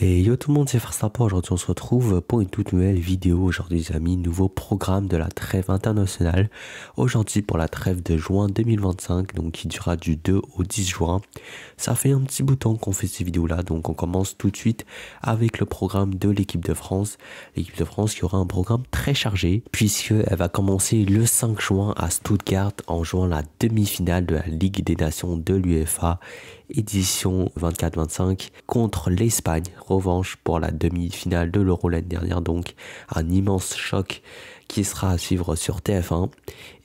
Et yo tout le monde, c'est Verstappen. Aujourd'hui on se retrouve pour une toute nouvelle vidéo. Aujourd'hui les amis, nouveau programme de la trêve internationale. Aujourd'hui pour la trêve de juin 2025, donc qui durera du 2 au 10 juin. Ça fait un petit bout de temps qu'on fait ces vidéos là, donc on commence tout de suite avec le programme de l'équipe de France. L'équipe de France qui aura un programme très chargé, puisqu'elle va commencer le 5 juin à Stuttgart en jouant la demi-finale de la Ligue des Nations de l'UEFA. Édition 24-25 contre l'Espagne, revanche pour la demi-finale de l'Euro l'année dernière, donc un immense choc qui sera à suivre sur TF1.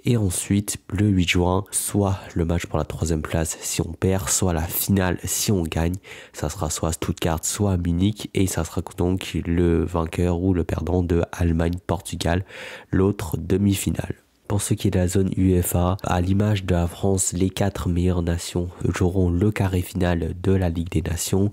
Et ensuite, le 8 juin, soit le match pour la 3e place si on perd, soit la finale si on gagne. Ça sera soit à Stuttgart, soit à Munich, et ça sera donc le vainqueur ou le perdant de Allemagne-Portugal, l'autre demi-finale. Pour ce qui est de la zone UEFA, à l'image de la France, les 4 meilleures nations joueront le carré final de la Ligue des Nations,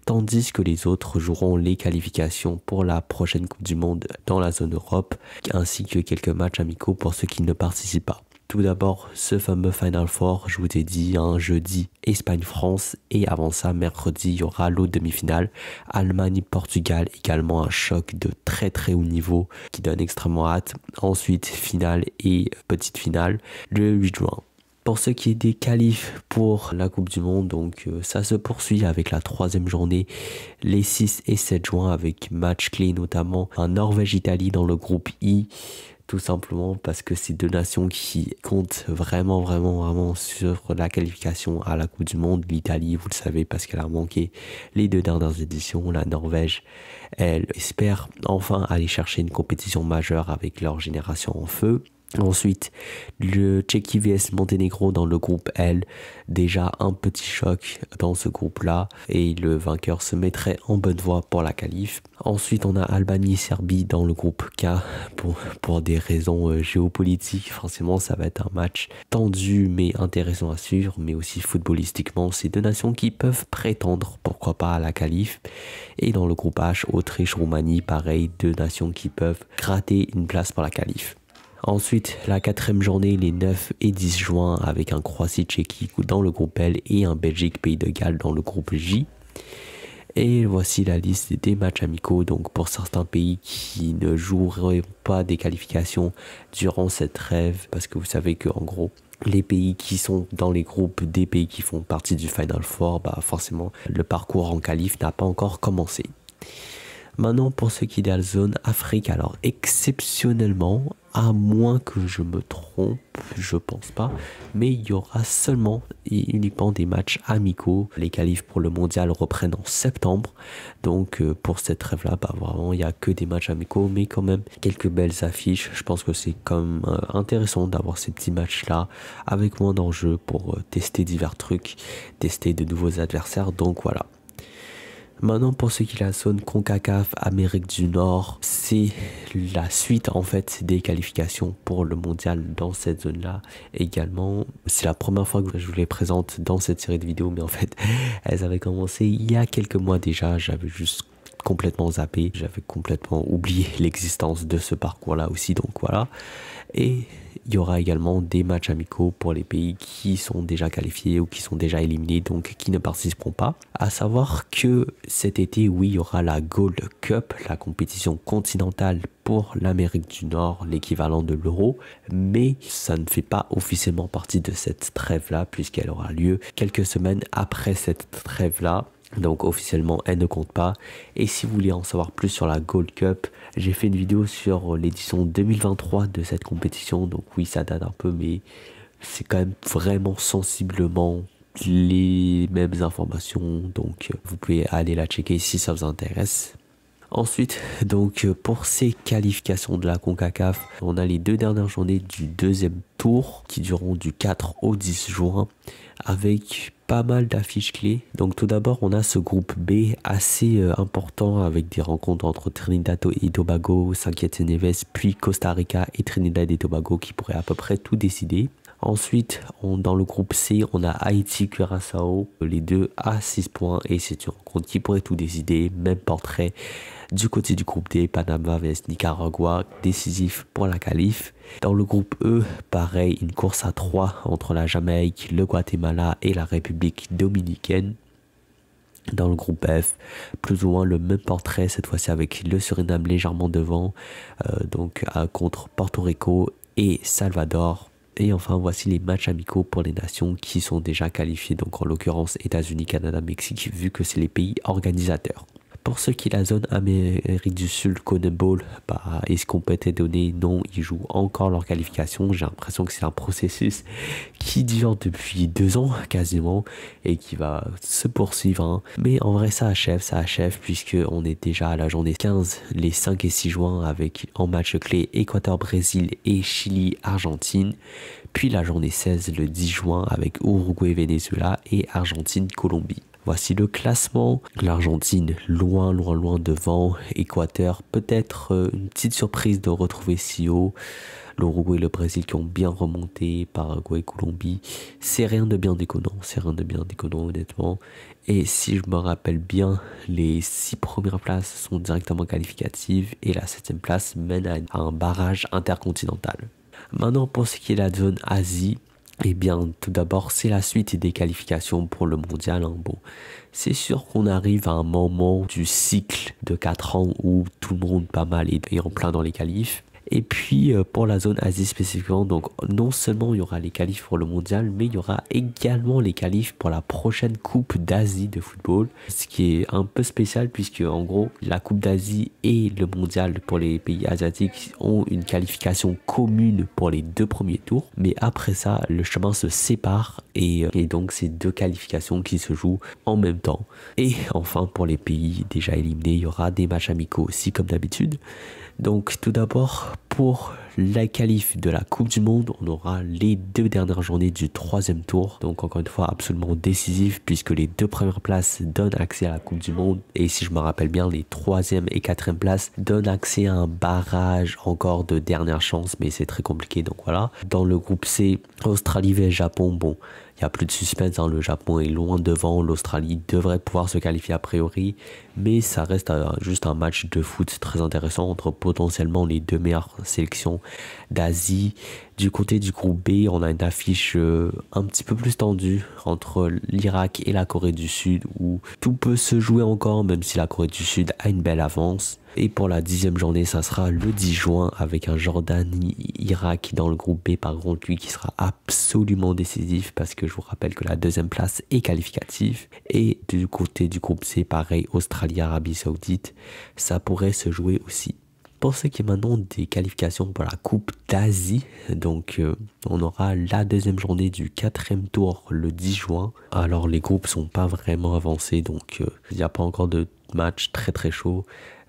tandis que les autres joueront les qualifications pour la prochaine Coupe du Monde dans la zone Europe, ainsi que quelques matchs amicaux pour ceux qui ne participent pas. Tout d'abord, ce fameux Final Four, je vous ai dit, jeudi, Espagne-France, et avant ça, mercredi, il y aura l'autre demi-finale, Allemagne-Portugal, également un choc de très très haut niveau qui donne extrêmement hâte. Ensuite, finale et petite finale, le 8 juin. Pour ce qui est des qualifs pour la Coupe du Monde, donc ça se poursuit avec la 3e journée, les 6 et 7 juin, avec match clé notamment un Norvège-Italie dans le groupe I, tout simplement parce que c'est deux nations qui comptent vraiment sur la qualification à la Coupe du Monde. L'Italie, vous le savez, parce qu'elle a manqué les 2 dernières éditions. La Norvège, elle espère enfin aller chercher une compétition majeure avec leur génération en feu. Ensuite, le Tchéquie vs Monténégro dans le groupe L, déjà un petit choc dans ce groupe-là, et le vainqueur se mettrait en bonne voie pour la qualif. Ensuite, on a Albanie-Serbie dans le groupe K, pour des raisons géopolitiques. Forcément, ça va être un match tendu mais intéressant à suivre, mais aussi footballistiquement, c'est deux nations qui peuvent prétendre, pourquoi pas, à la qualif. Et dans le groupe H, Autriche-Roumanie, pareil, deux nations qui peuvent gratter une place pour la qualif. Ensuite, la 4e journée, les 9 et 10 juin, avec un Croatie-Tchéquie dans le groupe L et un Belgique-Pays de Galles dans le groupe J. Et voici la liste des matchs amicaux, donc pour certains pays qui ne joueraient pas des qualifications durant cette trêve, parce que vous savez qu'en gros, les pays qui sont dans les groupes des pays qui font partie du Final Four, forcément, le parcours en qualif n'a pas encore commencé. Maintenant, pour ce qui est de la zone Afrique, alors exceptionnellement, à moins que je me trompe, je pense pas, mais il y aura seulement et uniquement des matchs amicaux. Les qualifs pour le mondial reprennent en septembre, donc pour cette trêve-là, vraiment, il n'y a que des matchs amicaux, mais quand même quelques belles affiches. Je pense que c'est quand même intéressant d'avoir ces petits matchs-là avec moins d'enjeux pour tester divers trucs, tester de nouveaux adversaires, donc voilà. Maintenant, pour ce qui est la zone CONCACAF Amérique du Nord, c'est la suite en fait des qualifications pour le mondial dans cette zone-là également. C'est la première fois que je vous les présente dans cette série de vidéos, mais en fait, elles avaient commencé il y a quelques mois déjà. J'avais juste complètement zappé, j'avais complètement oublié l'existence de ce parcours-là aussi, donc voilà. Et il y aura également des matchs amicaux pour les pays qui sont déjà qualifiés ou qui sont déjà éliminés, donc qui ne participeront pas. À savoir que cet été, oui, il y aura la Gold Cup, la compétition continentale pour l'Amérique du Nord, l'équivalent de l'Euro, mais ça ne fait pas officiellement partie de cette trêve-là, puisqu'elle aura lieu quelques semaines après cette trêve-là. Donc officiellement elle ne compte pas. Et si vous voulez en savoir plus sur la Gold Cup, j'ai fait une vidéo sur l'édition 2023 de cette compétition. Donc oui, ça date un peu, mais c'est quand même vraiment sensiblement les mêmes informations. Donc vous pouvez aller la checker si ça vous intéresse. Ensuite, donc pour ces qualifications de la CONCACAF, on a les 2 dernières journées du 2e tour qui dureront du 4 au 10 juin avec pas mal d'affiches clés. Donc tout d'abord, on a ce groupe B assez important avec des rencontres entre Trinidad et Tobago, Saint Kitts et Nevis, puis Costa Rica et Trinidad et Tobago qui pourraient à peu près tout décider. Ensuite, dans le groupe C, on a Haïti-Curaçao, les deux à 6 points et c'est une rencontre qui pourrait tout décider. Même portrait du côté du groupe D, Panama vs Nicaragua, décisif pour la qualif. Dans le groupe E, pareil, une course à 3 entre la Jamaïque, le Guatemala et la République dominicaine. Dans le groupe F, plus ou moins le même portrait, cette fois-ci avec le Suriname légèrement devant, contre Porto Rico et Salvador. Et enfin, voici les matchs amicaux pour les nations qui sont déjà qualifiées, donc en l'occurrence États-Unis, Canada, Mexique, vu que c'est les pays organisateurs. Pour ce qui est la zone Amérique du Sud, CONMEBOL, est-ce qu'on peut être donné? Non, ils jouent encore leur qualification. J'ai l'impression que c'est un processus qui dure depuis 2 ans quasiment et qui va se poursuivre. Hein. Mais en vrai, ça achève puisque on est déjà à la journée 15, les 5 et 6 juin avec en match clé Équateur-Brésil et Chili-Argentine. Puis la journée 16, le 10 juin avec Uruguay-Venezuela et Argentine-Colombie. Voici le classement. L'Argentine loin devant. Équateur, peut-être une petite surprise de retrouver si haut. L'Uruguay et le Brésil qui ont bien remonté. Paraguay, Colombie. C'est rien de bien déconnant. Honnêtement. Et si je me rappelle bien, les 6 premières places sont directement qualificatives. Et la 7e place mène à un barrage intercontinental. Maintenant, pour ce qui est de la zone Asie. Eh bien, tout d'abord, c'est la suite des qualifications pour le mondial. Hein. Bon, c'est sûr qu'on arrive à un moment du cycle de 4 ans où tout le monde pas mal est en plein dans les qualifs. Et puis, pour la zone Asie spécifiquement, donc non seulement il y aura les qualifs pour le mondial, mais il y aura également les qualifs pour la prochaine Coupe d'Asie de football. Ce qui est un peu spécial puisque, en gros, la Coupe d'Asie et le mondial pour les pays asiatiques ont une qualification commune pour les 2 premiers tours. Mais après ça, le chemin se sépare et donc c'est 2 qualifications qui se jouent en même temps. Et enfin, pour les pays déjà éliminés, il y aura des matchs amicaux aussi comme d'habitude. Donc tout d'abord, pour la qualif de la Coupe du Monde, on aura les 2 dernières journées du 3e tour. Donc encore une fois, absolument décisif puisque les 2 premières places donnent accès à la Coupe du Monde. Et si je me rappelle bien, les 3e et 4e places donnent accès à un barrage encore de dernière chance. Mais c'est très compliqué, donc voilà. Dans le groupe C, Australie vs Japon, bon... Il n'y a plus de suspense, hein. Le Japon est loin devant, l'Australie devrait pouvoir se qualifier a priori, mais ça reste juste un match de foot très intéressant entre potentiellement les 2 meilleures sélections d'Asie. Du côté du groupe B, on a une affiche un petit peu plus tendue entre l'Irak et la Corée du Sud où tout peut se jouer encore même si la Corée du Sud a une belle avance. Et pour la 10e journée, ça sera le 10 juin avec un Jordanie-Irak dans le groupe B, par contre lui qui sera absolument décisif parce que je vous rappelle que la 2e place est qualificative. Et du côté du groupe C, pareil, Australie-Arabie Saoudite, ça pourrait se jouer aussi. Pour ce qui est maintenant des qualifications pour la Coupe d'Asie, donc on aura la 2e journée du 4e tour le 10 juin. Alors les groupes sont pas vraiment avancés, donc il n'y a pas encore de match très chaud.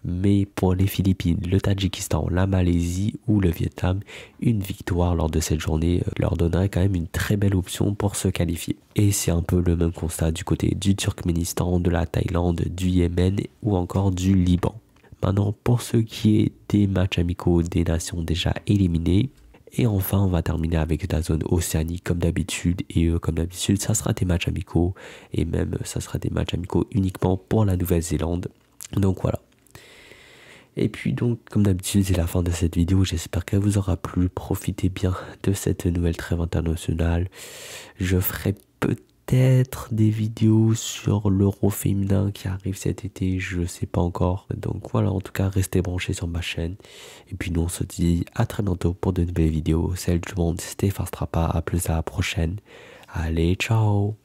Mais pour les Philippines, le Tadjikistan, la Malaisie ou le Vietnam, une victoire lors de cette journée leur donnerait quand même une très belle option pour se qualifier. Et c'est un peu le même constat du côté du Turkménistan, de la Thaïlande, du Yémen ou encore du Liban. Maintenant, pour ce qui est des matchs amicaux des nations déjà éliminées, et enfin, on va terminer avec la zone Océanie comme d'habitude. Et comme d'habitude, ça sera des matchs amicaux. Et même, ça sera des matchs amicaux uniquement pour la Nouvelle-Zélande. Donc voilà. Et puis donc, comme d'habitude, c'est la fin de cette vidéo. J'espère qu'elle vous aura plu. Profitez bien de cette nouvelle trêve internationale. Je ferai peut-être des vidéos sur l'Euro féminin qui arrive cet été. Je sais pas encore. Donc voilà, en tout cas, restez branchés sur ma chaîne. Et puis nous, on se dit à très bientôt pour de nouvelles vidéos. Salut tout le monde, c'était Fast Trappa. À plus à la prochaine. Allez, ciao!